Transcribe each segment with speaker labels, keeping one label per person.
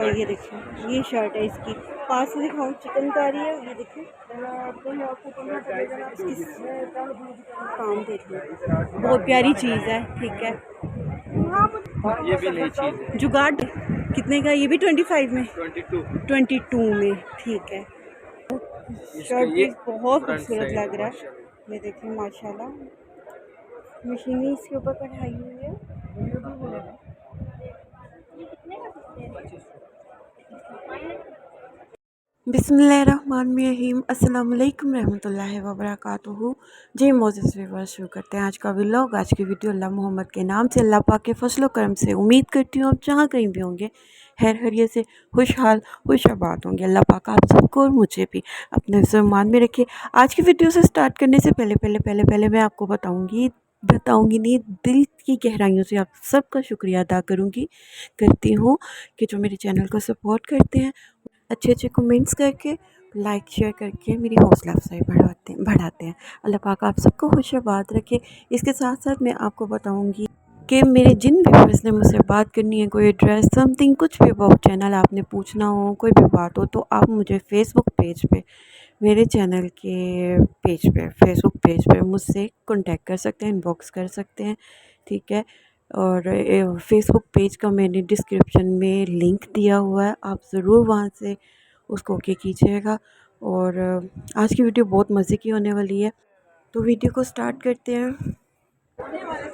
Speaker 1: ये देखिए ये शर्ट है इसकी, पास से दिखाऊँ, चिकनकारी है। ये देखिए काम देखिए, बहुत प्यारी चीज़ है। ठीक है,
Speaker 2: ये भी नई चीज़ है।
Speaker 1: जुगाड़ कितने का? ये भी 25 में, 22 में। ठीक है, शर्ट पीस बहुत खूबसूरत लग रहा है। ये देखिए माशाल्लाह, मशीनी इसके ऊपर कढ़ाई हुई है। बिस्मिल्लाहिर्रहमानिर्रहीम, अस्सलाम वालेकुम रहमतुल्लाहि व बरकातुहू। जी मोज़ेस व्यूअर्स, शुरू करते हैं आज का व्लॉग। आज की वीडियो अल्लाह मोहम्मद के नाम से, अल्लाह पाक के फजल करम से उम्मीद करती हूँ आप जहाँ कहीं भी होंगे खैर खैरियत से खुशहाल खुशाबाद होंगे। अल्लाह पाक आप सबको और मुझे भी अपने ज़मान में रखे। आज की वीडियो से स्टार्ट करने से पहले मैं आपको बताऊँगी नहीं, दिल की गहराइयों से आप सबका शुक्रिया अदा करती हूँ कि जो मेरे चैनल को सपोर्ट करते हैं, अच्छे कमेंट्स करके, लाइक शेयर करके मेरी हौसला अफजाई बढ़ाते हैं। अल्लाह पाक आप सबको खुशाबाद रखे। इसके साथ साथ मैं आपको बताऊंगी कि मेरे जिन भी व्यूअर्स ने मुझसे बात करनी है, कोई एड्रेस समथिंग कुछ भी अबाउट चैनल आपने पूछना हो, कोई भी बात हो, तो आप मुझे फेसबुक पेज पे, मेरे चैनल के फेसबुक पेज पे मुझसे कांटेक्ट कर सकते हैं, इनबॉक्स कर सकते हैं। ठीक है, और फेसबुक पेज का मैंने डिस्क्रिप्शन में लिंक दिया हुआ है, आप ज़रूर वहाँ से उसको ओके कीजिएगा। और आज की वीडियो बहुत मज़े की होने वाली है, तो वीडियो को स्टार्ट करते हैं।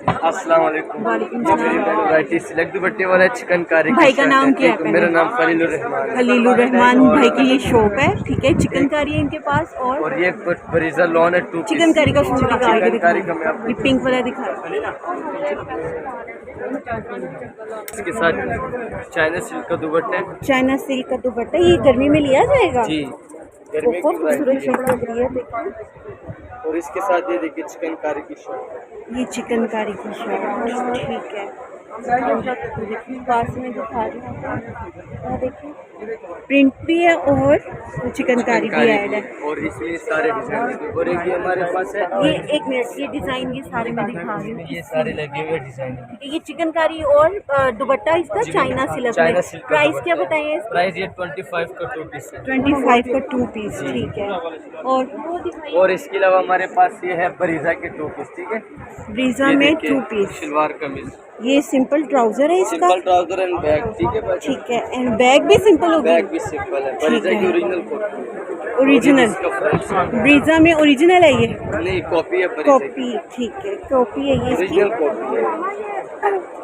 Speaker 2: अस्सलाम वालेकुम। मेरी वैरायटी सिलेक्ट दुपट्टे वाला चिकनकारी।
Speaker 1: भाई का नाम क्या है?
Speaker 2: मेरा नाम खलीलुर रहमान।
Speaker 1: खलीलुर रहमान भाई की ये शॉप है। ठीक है, चिकनकारी है इनके पास,
Speaker 2: और ये बरीजा लॉन है।
Speaker 1: चिकनकारी का सूट दिखा,
Speaker 2: ये
Speaker 1: पिंक वाला दिखा।
Speaker 2: इसके साथ चाइना सिल्क का दुपट्टा है।
Speaker 1: चाइना सिल्क का दुपट्टा, ये गर्मी में लिया जाएगा
Speaker 2: जी,
Speaker 1: बहुत खूबसूरत शर्ट लग रही है। देखिए,
Speaker 2: और इसके साथ ये देखिए चिकनकारी की शर्ट,
Speaker 1: ये चिकनकारी की शर्ट। ठीक है, पास में दिखा रही हूँ, देखिए प्रिंट भी है और चिकनकारी भी ऐड है।
Speaker 2: और इसमें सारे डिजाइन, और एक ये हमारे पास है,
Speaker 1: ये एक मिनट, ये डिजाइन ये सारे मैं दिखा रही हूँ,
Speaker 2: ये सारे लगे हुए डिजाइन।
Speaker 1: ये चिकनकारी और दुपट्टा इसका चाइना सिल्क में। प्राइस क्या बताइए?
Speaker 2: प्राइस ये 25 का 2 पीस है।
Speaker 1: 25 का 2 पीस। ठीक है,
Speaker 2: और इसके अलावा हमारे पास ये है बरीजा के 2 पीस। ठीक है,
Speaker 1: ब्रीजा में 2 पीस,
Speaker 2: शलवार कमीज,
Speaker 1: ये सिंपल ट्राउजर है इसका।
Speaker 2: Simple trouser and bag. ठीक है,
Speaker 1: एंड बैग भी सिंपल होगी।
Speaker 2: बैग भी सिंपल है, बरीजा की
Speaker 1: ओरिजिनल ब्रीजा में ओरिजिनल है ये?
Speaker 2: नहीं, कॉपी है,
Speaker 1: कॉपी। ठीक है, कॉपी है ये इसकी,
Speaker 2: ओरिजिनल कॉपी है,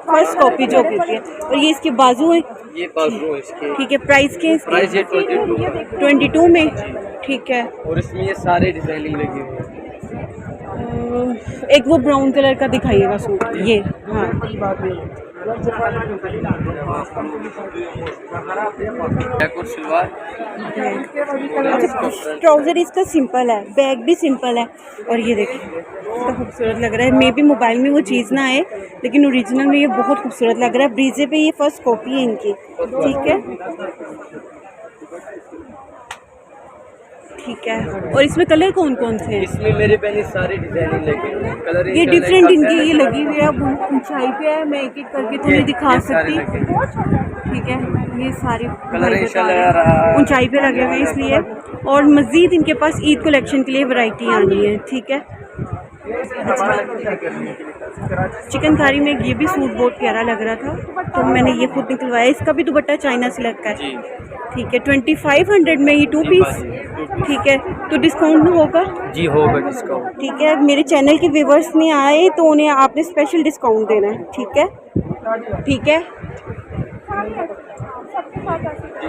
Speaker 1: फर्स्ट कॉपी जो होती है। और ये इसके बाजू है,
Speaker 2: ये बाजू है इसके।
Speaker 1: ठीक है, प्राइस क्या है इसकी?
Speaker 2: प्राइस ये
Speaker 1: 22 में। ठीक है,
Speaker 2: और इसमें ये सारे डिजाइनिंग लगी हुई है।
Speaker 1: एक वो ब्राउन कलर का दिखाइएगा सूट, ये हाँ,
Speaker 2: शलवार।
Speaker 1: ट्राउजर इसका सिंपल है, बैग भी सिंपल है। और ये देखिए कितना खूबसूरत लग रहा है। मे बी मोबाइल में वो चीज़ ना आए, लेकिन ओरिजिनल में ये बहुत खूबसूरत लग रहा है। ब्रीजे पे ये फर्स्ट कॉपी है इनकी। ठीक है, ठीक है। और इसमें कलर कौन कौन से हैं?
Speaker 2: इसमें मेरे पहले सारे डिजाइनिंग लगे हुए हैं, कलर
Speaker 1: ये डिफरेंट इनकी ये लगी हुई है। अब ऊंचाई पे है, मैं एक एक करके तो नहीं दिखा सकती। ठीक है, ये सारे
Speaker 2: कलर
Speaker 1: ऊंचाई पे लगे हुए हैं इसलिए। और मज़ीद इनके पास ईद कलेक्शन के लिए वैरायटी आनी है। ठीक है, चिकनकारी में ये भी सूट बहुत प्यारा लग रहा था, तो मैंने ये खुद निकलवाया। इसका भी दुपट्टा चाइना सिल्क का है। ठीक है, 2500 में ये 2 पीस। ठीक है, तो डिस्काउंट होगा?
Speaker 2: जी होगा डिस्काउंट। ठीक
Speaker 1: है, मेरे चैनल के व्यूवर्स नहीं आए तो उन्हें आपने स्पेशल डिस्काउंट देना है। ठीक है, ठीक है।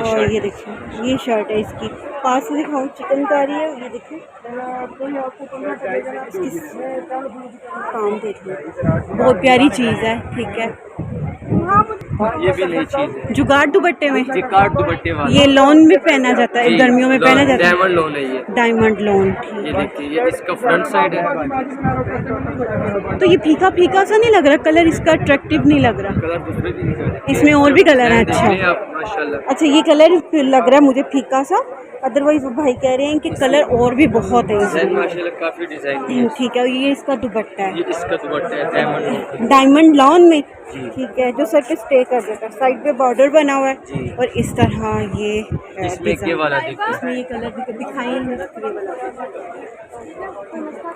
Speaker 1: और ये देखिए ये शर्ट है इसकी, पास से दिखाऊँ, चिकनकारी है। ये देखिए काम देखिए, बहुत प्यारी चीज़ है। ठीक है,
Speaker 2: ये भी नई चीज़ है,
Speaker 1: जुगाड़ दुपट्टे में,
Speaker 2: जिकार्ड दुपट्टे वाला।
Speaker 1: ये लॉन में पहना जाता है, गर्मियों में पहना जाता है।
Speaker 2: डायमंड लॉन है ये,
Speaker 1: डायमंड लॉन।
Speaker 2: ये देखिए, ये इसका फ्रंट साइड है।
Speaker 1: तो ये फीका फीका सा नहीं लग रहा, कलर इसका अट्रैक्टिव नहीं लग रहा।
Speaker 2: कलर दूसरे भी निकल रहे हैं,
Speaker 1: इसमें और भी कलर है। अच्छा
Speaker 2: माशाल्लाह।
Speaker 1: अच्छा, ये कलर लग रहा है मुझे फीका सा, अदरवाइज वो भाई कह रहे हैं कि कलर और भी बहुत है इसमें।
Speaker 2: माशाल्लाह काफी डिजाइन।
Speaker 1: ठीक है, ये इसका दुपट्टा है,
Speaker 2: ये इसका दुपट्टा है डायमंड
Speaker 1: डायमंड लॉन में। ठीक है, जो सर पे स्टे ये कर देता है। साइड पे बॉर्डर बना हुआ
Speaker 2: जी।
Speaker 1: है और इस तरह ये
Speaker 2: इसमें ये वाला देखो,
Speaker 1: इसमें ये कलर दिखाई ये वाला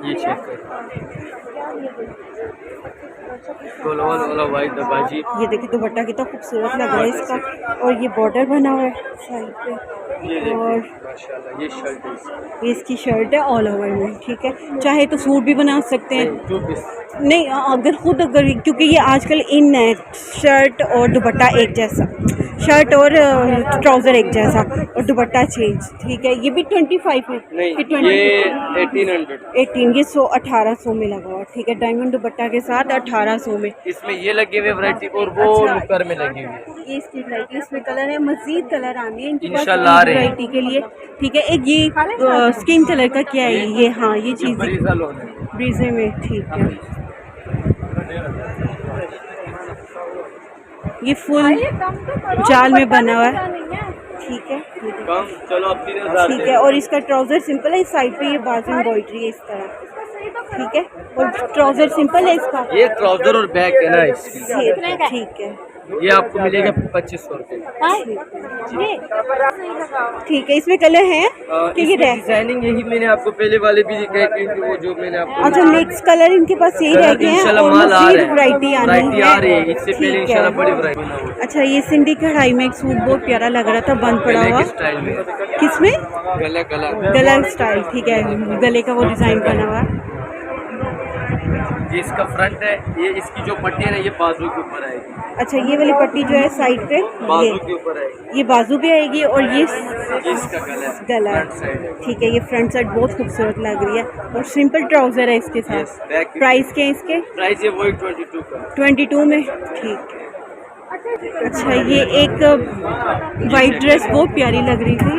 Speaker 2: ये चेक करो, वाला वाइट दबाजी।
Speaker 1: ये देखिए दुपट्टा कितना खूबसूरत लग रहा है इसका, और ये बॉर्डर बना हुआ है साइड पे,
Speaker 2: ये
Speaker 1: और
Speaker 2: माशाल्लाह ये शर्ट है इसकी।
Speaker 1: ये इसकी शर्ट है ऑल ओवर में। ठीक है, चाहे तो सूट भी बना सकते हैं,
Speaker 2: टू पीस
Speaker 1: नहीं अगर क्योंकि ये आजकल इन है शर्ट और दुपट्टा एक जैसा, शर्ट और ट्राउज़र एक जैसा और दुपट्टा चेंज। ठीक है, ये भी 25 है
Speaker 2: नहीं,
Speaker 1: कि
Speaker 2: ये 1800
Speaker 1: 18, ये 1800 में लगा हुआ। ठीक है, डायमंड दुपट्टा के साथ 1800 में।
Speaker 2: इसमें ये लगे हुए वैरायटी और वो
Speaker 1: अच्छा।
Speaker 2: नुकर में लगी हुई है।
Speaker 1: ये इसकी वैरायटी, इसमें कलर है, मजीद कलर आने हैं इनके पास
Speaker 2: इंशाल्लाह आ रहे हैं।
Speaker 1: वैरायटी के लिए। ठीक है, एक ये स्किन कलर का क्या है ये, हाँ ये चीज़
Speaker 2: ब्रीजा लोन है।
Speaker 1: ब्रीजे में। ठीक है, ये फुल जाल में बना हुआ है। ठीक है,
Speaker 2: कम चलो अब 3000
Speaker 1: ठीक है, और इसका ट्राउज़र सिंपल है, इस साइड पे ये बाजू एम्ब्रॉयडरी है इस तरह। ठीक है, और ट्राउज़र सिंपल है इसका,
Speaker 2: ये ट्राउजर और बैग है ना इसकी,
Speaker 1: ठीक है,
Speaker 2: ये आपको मिलेगा 2500 रुपये।
Speaker 1: ठीक है। इसमें कलर है कि ये रह
Speaker 2: डिजाइनिंग यही मैंने आपको पहले वाले भी दिखाए, क्योंकि वो जो मैंने आपको
Speaker 1: अच्छा मिक्स कलर इनके पास यही रह गए हैं और
Speaker 2: माल आ
Speaker 1: मज़ीद
Speaker 2: रहा है,
Speaker 1: वैरायटी आनी
Speaker 2: आ रही है।
Speaker 1: है।
Speaker 2: इससे पहले
Speaker 1: ठीक
Speaker 2: इंशाल्लाह
Speaker 1: है।
Speaker 2: बड़ी वैरायटी।
Speaker 1: अच्छा, ये सिंधी कढ़ाई में एक सूट बहुत प्यारा लग रहा था, बंद पड़ा हुआ,
Speaker 2: स्टाइल में,
Speaker 1: किसमें
Speaker 2: गला
Speaker 1: गला स्टाइल। ठीक है, गले का वो डिज़ाइन बना हुआ है।
Speaker 2: ये इसका फ्रंट है, ये इसकी जो पट्टी है ना ये बाजू के ऊपर आएगी।
Speaker 1: अच्छा, ये वाली पट्टी जो है साइड पे
Speaker 2: बाजू के ऊपर आएगी,
Speaker 1: ये बाजू पे आएगी, और ये
Speaker 2: इसका
Speaker 1: गला
Speaker 2: फ्रंट साइड है।
Speaker 1: ठीक है, ये फ्रंट साइड बहुत खूबसूरत लग रही है, और सिंपल ट्राउज़र है इसके साथ।
Speaker 2: बैक
Speaker 1: प्राइस क्या है इसके?
Speaker 2: प्राइस ये वही 22 का।
Speaker 1: 22 में। ठीक है। अच्छा, ये एक वाइट ड्रेस बहुत प्यारी लग रही थी,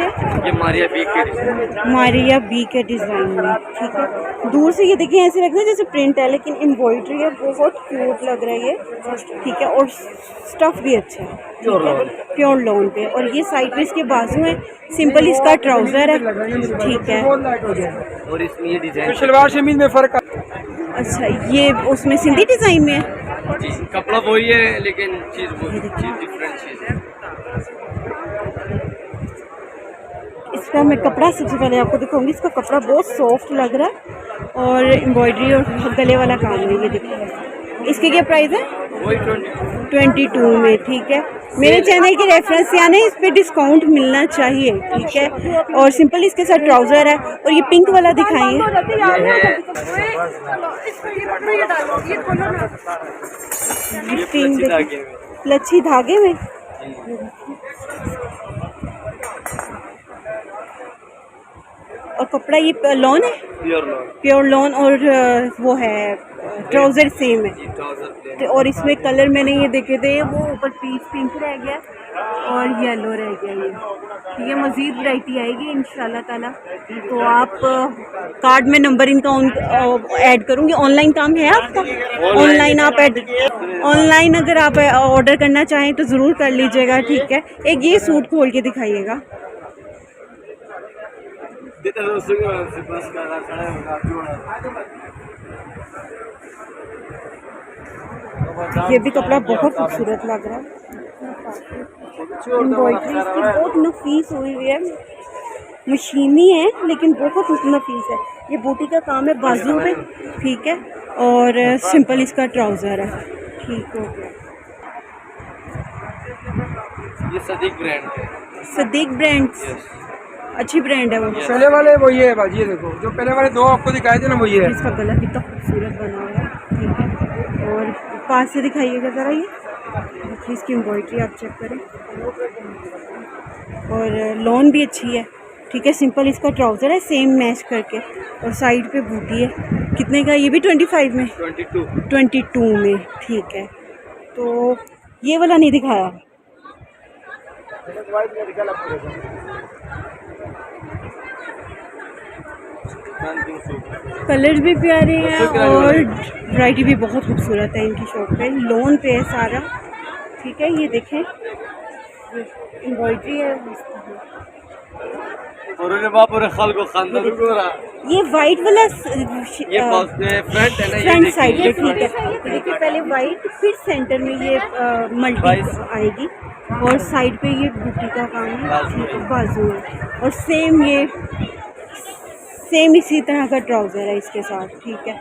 Speaker 2: ये मारिया बी के डिजाइन,
Speaker 1: मारिया बी के डिज़ाइन में। ठीक है, दूर से ये देखिए ऐसे लग रहा है जैसे प्रिंट है, लेकिन एम्ब्रॉयडरी है, बहुत क्यूट लग रहा है ये। ठीक है, और स्टफ़ भी अच्छा है, प्योर लॉन पे, और ये साइड पे इसके बाजू है, सिंपल इसका ट्राउज़र है। ठीक है,
Speaker 2: और इसमें ये डिजाइन
Speaker 3: शलवार शमीज में फ़र्क।
Speaker 1: अच्छा ये उसमें सिंधी डिज़ाइन में है।
Speaker 2: जी, कपड़ा वही है लेकिन चीज़ डिफरेंट चीज़ है।
Speaker 1: इसका मैं कपड़ा सबसे पहले आपको दिखाऊंगी। इसका कपड़ा बहुत सॉफ्ट लग रहा है, और एम्ब्रॉयडरी और गले वाला काम है। ये देखिए, इसकी क्या प्राइस है?
Speaker 2: वही
Speaker 1: 22 में। ठीक है, मेरे चैनल के रेफरेंस से आने, इस पे डिस्काउंट मिलना चाहिए। ठीक है, और सिंपल इसके साथ ट्राउज़र है, और ये पिंक वाला दिखाइए। लच्छी धागे में। और कपड़ा ये लॉन है, प्योर लॉन, और वो है ट्राउज़र सेम है। और इसमें कलर मैंने ये देखे थे, वो ऊपर पीच पिंक रह गया और येलो रह गया ये। ठीक है, मज़ीद वैरायटी आएगी इंशाल्लाह ताला। तो आप कार्ड में नंबर इनका ऐड करूँगी। ऑनलाइन काम है आपका? ऑनलाइन आप ऑनलाइन अगर आप ऑर्डर करना चाहें तो ज़रूर कर लीजिएगा। ठीक है, एक ये सूट खोल के दिखाइएगा। ये भी कपड़ा बहुत खूबसूरत लग रहा है, एम्ब्रॉयडरी इसकी बहुत नफीस हुई हुई है, मशीनी है लेकिन बहुत नफीस है। ये बूटी का काम है बाजू में। ठीक है, और सिंपल इसका ट्राउज़र है। ठीक हो गया।
Speaker 2: ये सदीक ब्रांड है।
Speaker 1: सदीक ब्रांड्स, अच्छी ब्रांड है वो।
Speaker 3: पहले वाले वही है बाजी, ये देखो जो पहले वाले दो आपको दिखाए थे ना वही है।
Speaker 1: इसका गला कितना खूबसूरत बना हुआ है। ठीक है, और पास से दिखाइएगा ज़रा, ये इसकी एम्ब्रॉयडरी आप चेक करें, और लॉन भी अच्छी है। ठीक है, सिंपल इसका ट्राउज़र है सेम मैच करके, और साइड पे बूटी है। कितने का? ये भी 25 में, 22 में। ठीक है, तो ये वाला नहीं दिखाया। कलर्स भी प्यारे हैं और वैरायटी भी बहुत खूबसूरत है इनकी शॉप पे। लोन पे है सारा। ठीक है, ये देखें एम्ब्रॉयडरी है।
Speaker 2: पूरे बाप पूरे खाल को खानदान को रहा
Speaker 1: ये वाइट वाला
Speaker 2: ये फ्रंट है ना ये
Speaker 1: फ्रंट
Speaker 2: देखिए
Speaker 1: साइड पे
Speaker 2: ये
Speaker 1: ठीक है।
Speaker 2: front
Speaker 1: देखिए पहले वाइट, फिर सेंटर में ये मल्टी आएगी और साइड पे ये बूटी का काम है, ठीक है, बाजू है। और सेम इसी तरह का ट्राउज़र है इसके साथ, ठीक है।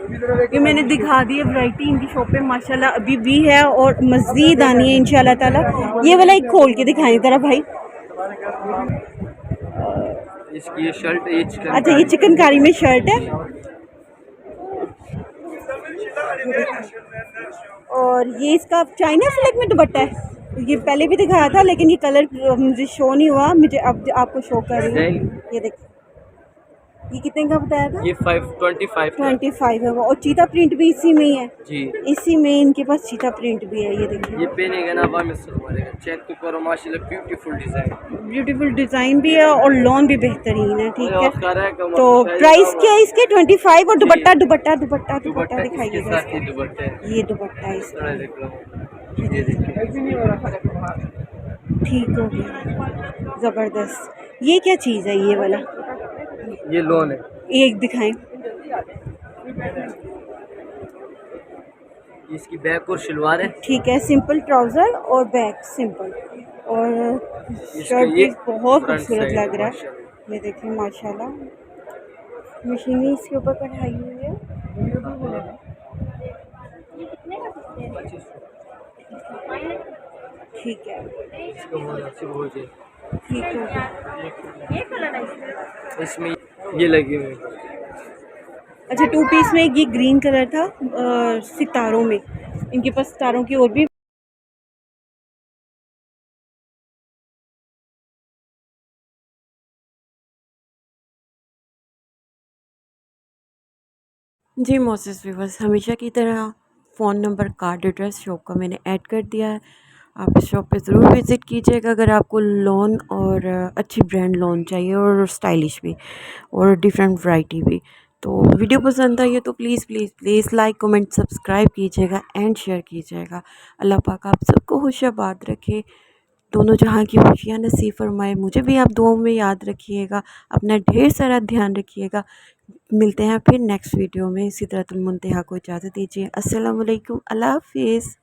Speaker 1: ये मैंने दिखा दी है वैरायटी इनकी शॉप पे माशाल्लाह अभी भी है और मज़ीद आनी है इंशाल्लाह ताला। ये वाला एक खोल के दिखाएं ज़रा भाई।
Speaker 2: इसकी ये शर्ट है, ये चिकन
Speaker 1: अच्छा ये चिकनकारी में शर्ट है और ये इसका चाइना सिल्क में दुपट्टा है। ये पहले भी दिखाया था लेकिन ये कलर मुझे शो नहीं हुआ, मुझे अब आपको शो कर रही हूँ। ये देखिए ये कितने का बताया था?
Speaker 2: ये 525
Speaker 1: 25 है वो। और चीता प्रिंट भी इसी में ही है
Speaker 2: जी।
Speaker 1: इसी में इनके पास चीता प्रिंट भी है। ये देखिए
Speaker 2: ये पहनेगा ना बाय मिस्टर चेक तो करो माशाल्लाह ब्यूटीफुल
Speaker 1: डिज़ाइन भी है और लॉन भी बेहतरीन है, ठीक है।
Speaker 2: डिजाइन
Speaker 1: तो प्राइस क्या है इसके? 25 और दुपट्टा दुपट्टा दुपट्टा दुपट्टा दिखाइएगा।
Speaker 2: ये दुपट्टे
Speaker 1: ये दुपट्टा है इसका,
Speaker 2: देख लो ये देखिए
Speaker 1: ठीक हो गया, ज़बरदस्त। ये क्या चीज़ है ये वाला?
Speaker 2: ये लोन है
Speaker 1: एक दिखाएं।
Speaker 2: इसकी बैक और शलवार है
Speaker 1: ठीक है, सिंपल ट्राउज़र और बैक सिंपल और शर्ट भी बहुत खूबसूरत लग रहा है। ये देखिए माशाल्लाह मशीनी इसके ऊपर कढ़ाई हुई है। ठीक है ठीक है।
Speaker 2: इसमें ये लगी हुई
Speaker 1: अच्छा 2 पीस में ये ग्रीन कलर था सितारों में, इनके पास सितारों की और भी। जी मोसेस व्यूवर्स, हमेशा की तरह phone number card address shop का मैंने ऐड कर दिया है। आप इस शॉप पे ज़रूर विज़िट कीजिएगा अगर आपको लोन और अच्छी ब्रांड लोन चाहिए और स्टाइलिश भी और डिफरेंट वैरायटी भी। तो वीडियो पसंद आई है तो please please please like comment subscribe कीजिएगा एंड शेयर कीजिएगा। अल्लाह पाक आप सबको खुशाबाद रखे, दोनों जहाँ की खुशियाँ नसीब फरमाए। मुझे भी आप दुआओं में याद रखिएगा, अपना ढेर सारा ध्यान रखिएगा। मिलते हैं फिर नेक्स्ट वीडियो में। इसी तरह तुम मुंतहा को इजाज़त दीजिए। अस्सलाम वालेकुम, अल्लाह हाफिज़।